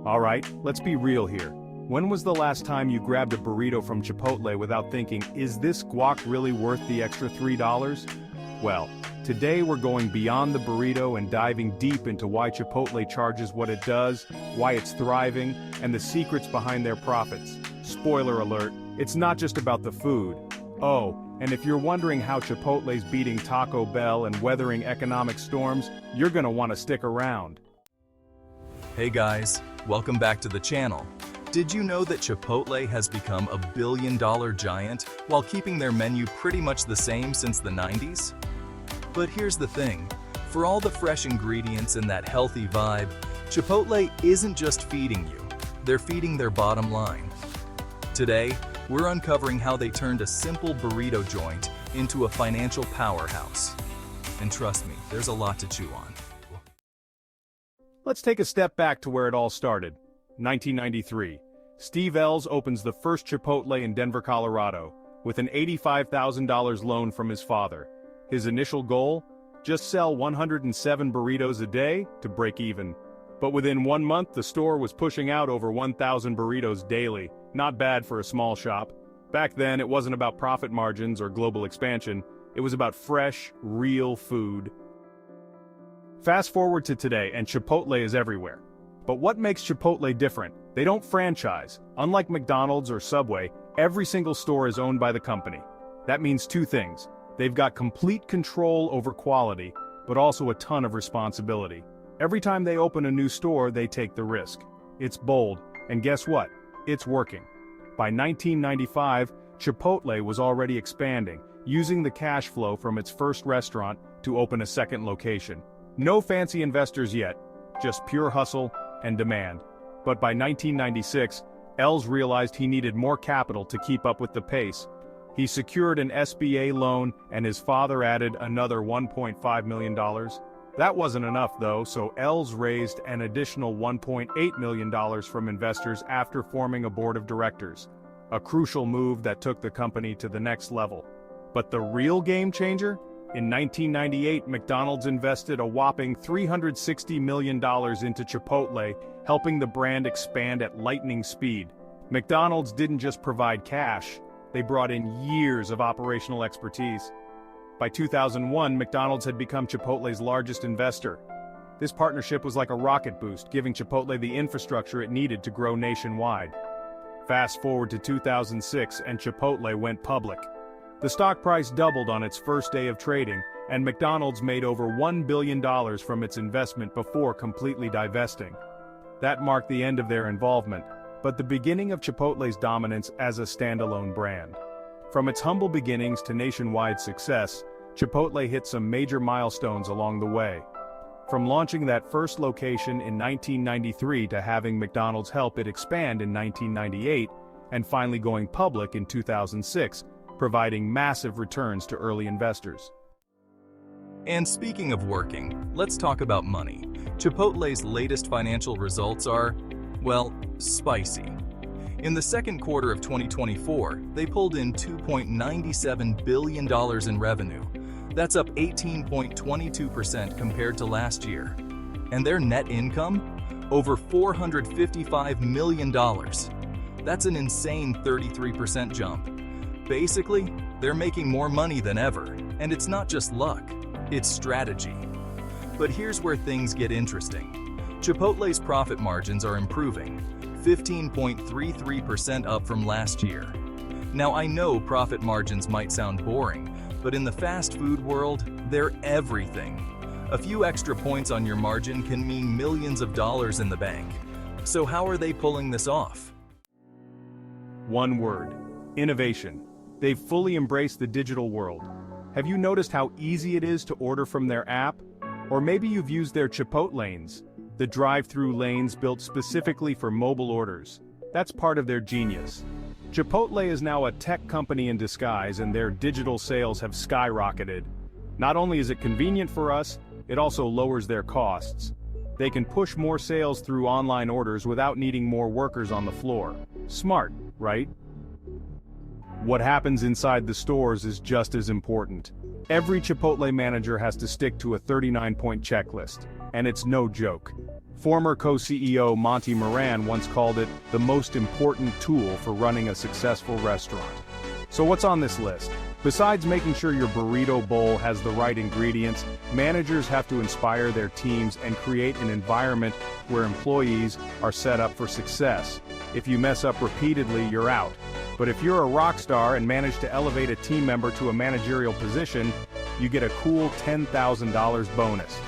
Alright, let's be real here. When was the last time you grabbed a burrito from Chipotle without thinking, is this guac really worth the extra $3? Well, today we're going beyond the burrito and diving deep into why Chipotle charges what it does, why it's thriving, and the secrets behind their profits. Spoiler alert, it's not just about the food. Oh, and if you're wondering how Chipotle's beating Taco Bell and weathering economic storms, you're gonna want to stick around. Hey guys, welcome back to the channel. Did you know that Chipotle has become a billion-dollar giant while keeping their menu pretty much the same since the 90s? But here's the thing, for all the fresh ingredients and that healthy vibe, Chipotle isn't just feeding you, they're feeding their bottom line. Today, we're uncovering how they turned a simple burrito joint into a financial powerhouse. And trust me, there's a lot to chew on. Let's take a step back to where it all started. 1993. Steve Ells opens the first Chipotle in Denver, Colorado, with an $85,000 loan from his father. His initial goal? Just sell 107 burritos a day to break even. But within 1 month, the store was pushing out over 1,000 burritos daily. Not bad for a small shop. Back then, it wasn't about profit margins or global expansion. It was about fresh, real food. Fast forward to today, and Chipotle is everywhere. But what makes Chipotle different? They don't franchise. Unlike McDonald's or Subway, every single store is owned by the company. That means two things. They've got complete control over quality, but also a ton of responsibility. Every time they open a new store, they take the risk. It's bold, and guess what? It's working. By 1995, Chipotle was already expanding, using the cash flow from its first restaurant to open a second location. No fancy investors yet, just pure hustle and demand. But by 1996, Ells realized he needed more capital to keep up with the pace. He secured an SBA loan and his father added another $1.5 million. That wasn't enough though, so Ells raised an additional $1.8 million from investors after forming a board of directors. A crucial move that took the company to the next level. But the real game changer? In 1998, McDonald's invested a whopping $360 million into Chipotle, helping the brand expand at lightning speed. McDonald's didn't just provide cash, they brought in years of operational expertise. By 2001, McDonald's had become Chipotle's largest investor. This partnership was like a rocket boost, giving Chipotle the infrastructure it needed to grow nationwide. Fast forward to 2006, and Chipotle went public. The stock price doubled on its first day of trading, and McDonald's made over $1 billion from its investment before completely divesting. That marked the end of their involvement, but the beginning of Chipotle's dominance as a standalone brand. From its humble beginnings to nationwide success, Chipotle hit some major milestones along the way. From launching that first location in 1993 to having McDonald's help it expand in 1998, and finally going public in 2006, providing massive returns to early investors. And speaking of working, let's talk about money. Chipotle's latest financial results are, well, spicy. In the second quarter of 2024, they pulled in $2.97 billion in revenue. That's up 18.22% compared to last year. And their net income? Over $455 million. That's an insane 33% jump. Basically, they're making more money than ever, and it's not just luck, it's strategy. But here's where things get interesting. Chipotle's profit margins are improving, 15.33% up from last year. Now I know profit margins might sound boring, but in the fast food world, they're everything. A few extra points on your margin can mean millions of dollars in the bank. So how are they pulling this off? One word: innovation. They've fully embraced the digital world. Have you noticed how easy it is to order from their app? Or maybe you've used their Chipotlanes, the drive-through lanes built specifically for mobile orders. That's part of their genius. Chipotle is now a tech company in disguise, and their digital sales have skyrocketed. Not only is it convenient for us, it also lowers their costs. They can push more sales through online orders without needing more workers on the floor. Smart, right? What happens inside the stores is just as important. Every Chipotle manager has to stick to a 39-point checklist. And it's no joke. Former co-CEO Monty Moran once called it the most important tool for running a successful restaurant. So what's on this list? Besides making sure your burrito bowl has the right ingredients, managers have to inspire their teams and create an environment where employees are set up for success. If you mess up repeatedly, you're out. But if you're a rock star and manage to elevate a team member to a managerial position, you get a cool $10,000 bonus.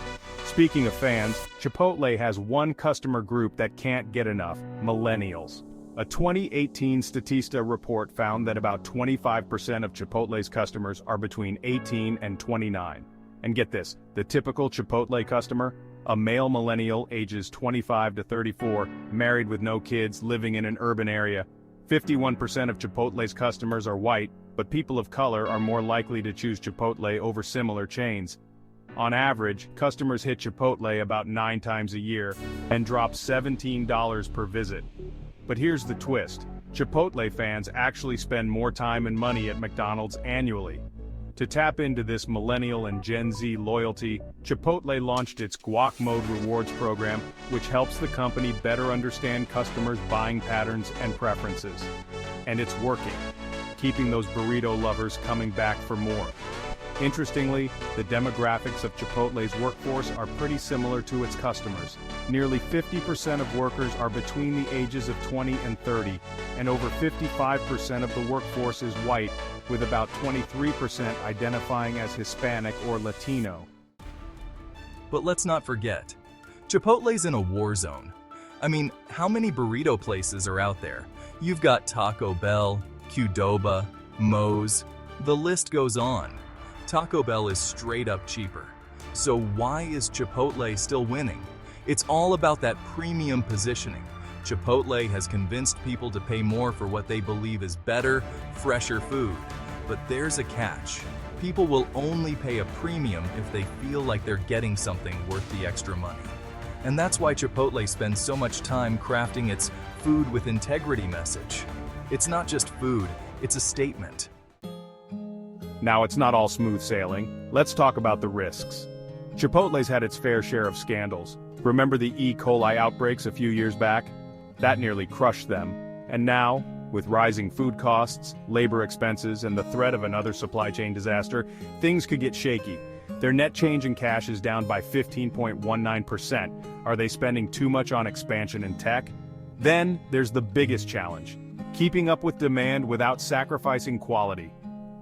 Speaking of fans, Chipotle has one customer group that can't get enough: millennials. A 2018 Statista report found that about 25% of Chipotle's customers are between 18 and 29. And get this, the typical Chipotle customer? A male millennial ages 25 to 34, married with no kids, living in an urban area. 51% of Chipotle's customers are white, but people of color are more likely to choose Chipotle over similar chains. On average, customers hit Chipotle about 9 times a year and drop $17 per visit. But here's the twist: Chipotle fans actually spend more time and money at McDonald's annually. To tap into this millennial and Gen Z loyalty, Chipotle launched its Guac Mode rewards program, which helps the company better understand customers' buying patterns and preferences. And it's working, keeping those burrito lovers coming back for more. Interestingly, the demographics of Chipotle's workforce are pretty similar to its customers. Nearly 50% of workers are between the ages of 20 and 30, and over 55% of the workforce is white, with about 23% identifying as Hispanic or Latino. But let's not forget, Chipotle's in a war zone. I mean, how many burrito places are out there? You've got Taco Bell, Qdoba, Moe's, the list goes on. Taco Bell is straight up cheaper. So why is Chipotle still winning? It's all about that premium positioning. Chipotle has convinced people to pay more for what they believe is better, fresher food. But there's a catch. People will only pay a premium if they feel like they're getting something worth the extra money. And that's why Chipotle spends so much time crafting its food with integrity message. It's not just food, it's a statement. Now, it's not all smooth sailing. Let's talk about the risks. Chipotle's had its fair share of scandals. Remember the E. coli outbreaks a few years back? That nearly crushed them. And now, with rising food costs, labor expenses, and the threat of another supply chain disaster, things could get shaky. Their net change in cash is down by 15.19%. Are they spending too much on expansion and tech? Then, there's the biggest challenge: keeping up with demand without sacrificing quality.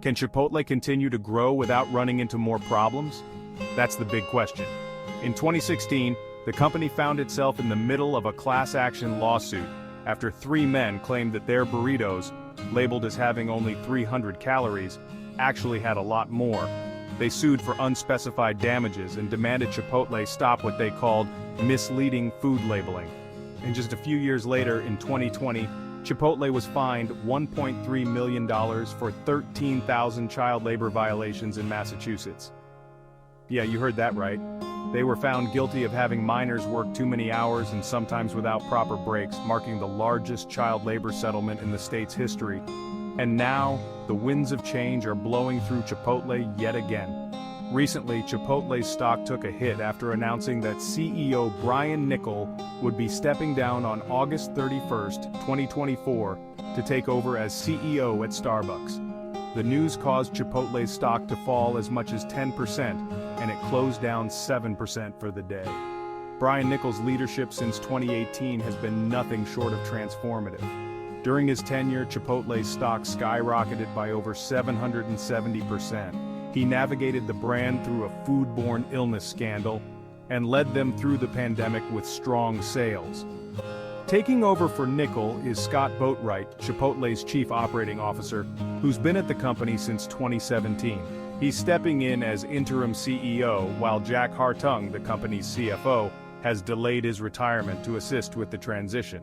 Can Chipotle continue to grow without running into more problems? That's the big question. In 2016, the company found itself in the middle of a class action lawsuit after 3 men claimed that their burritos, labeled as having only 300 calories, actually had a lot more. They sued for unspecified damages and demanded Chipotle stop what they called misleading food labeling. And just a few years later, in 2020, Chipotle was fined $1.3 million for 13,000 child labor violations in Massachusetts. Yeah, you heard that right. They were found guilty of having minors work too many hours and sometimes without proper breaks, marking the largest child labor settlement in the state's history. And now, the winds of change are blowing through Chipotle yet again. Recently, Chipotle's stock took a hit after announcing that CEO Brian Niccol would be stepping down on August 31st, 2024, to take over as CEO at Starbucks. The news caused Chipotle's stock to fall as much as 10%, and it closed down 7% for the day. Brian Niccol's leadership since 2018 has been nothing short of transformative. During his tenure, Chipotle's stock skyrocketed by over 770%. He navigated the brand through a foodborne illness scandal and led them through the pandemic with strong sales. Taking over for Niccol is Scott Boatwright, Chipotle's chief operating officer, who's been at the company since 2017. He's stepping in as interim CEO, while Jack Hartung, the company's CFO, has delayed his retirement to assist with the transition.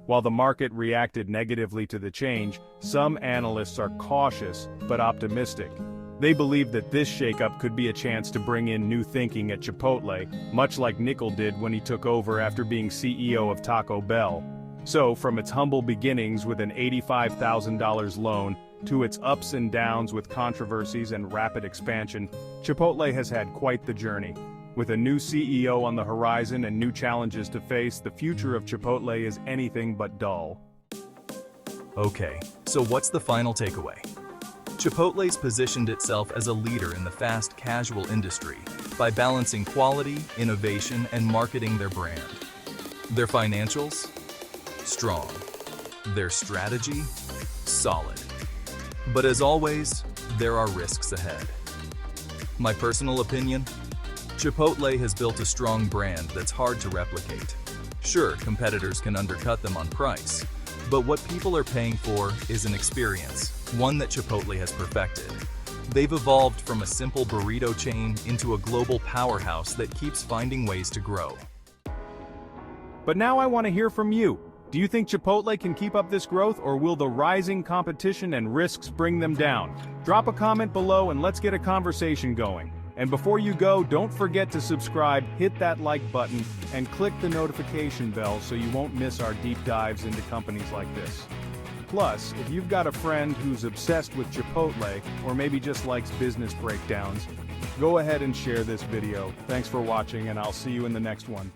While the market reacted negatively to the change, some analysts are cautious but optimistic. They believe that this shakeup could be a chance to bring in new thinking at Chipotle, much like Niccol did when he took over after being CEO of Taco Bell. So, from its humble beginnings with an $85,000 loan, to its ups and downs with controversies and rapid expansion, Chipotle has had quite the journey. With a new CEO on the horizon and new challenges to face, the future of Chipotle is anything but dull. Okay, so what's the final takeaway? Chipotle's positioned itself as a leader in the fast casual industry by balancing quality, innovation, and marketing their brand. Their financials? Strong. Their strategy? Solid. But as always, there are risks ahead. My personal opinion? Chipotle has built a strong brand that's hard to replicate. Sure, competitors can undercut them on price, but what people are paying for is an experience, one that Chipotle has perfected. They've evolved from a simple burrito chain into a global powerhouse that keeps finding ways to grow. But now I want to hear from you. Do you think Chipotle can keep up this growth, or will the rising competition and risks bring them down? Drop a comment below and let's get a conversation going. And before you go, don't forget to subscribe, hit that like button, and click the notification bell so you won't miss our deep dives into companies like this. Plus, if you've got a friend who's obsessed with Chipotle, or maybe just likes business breakdowns, go ahead and share this video. Thanks for watching, and I'll see you in the next one.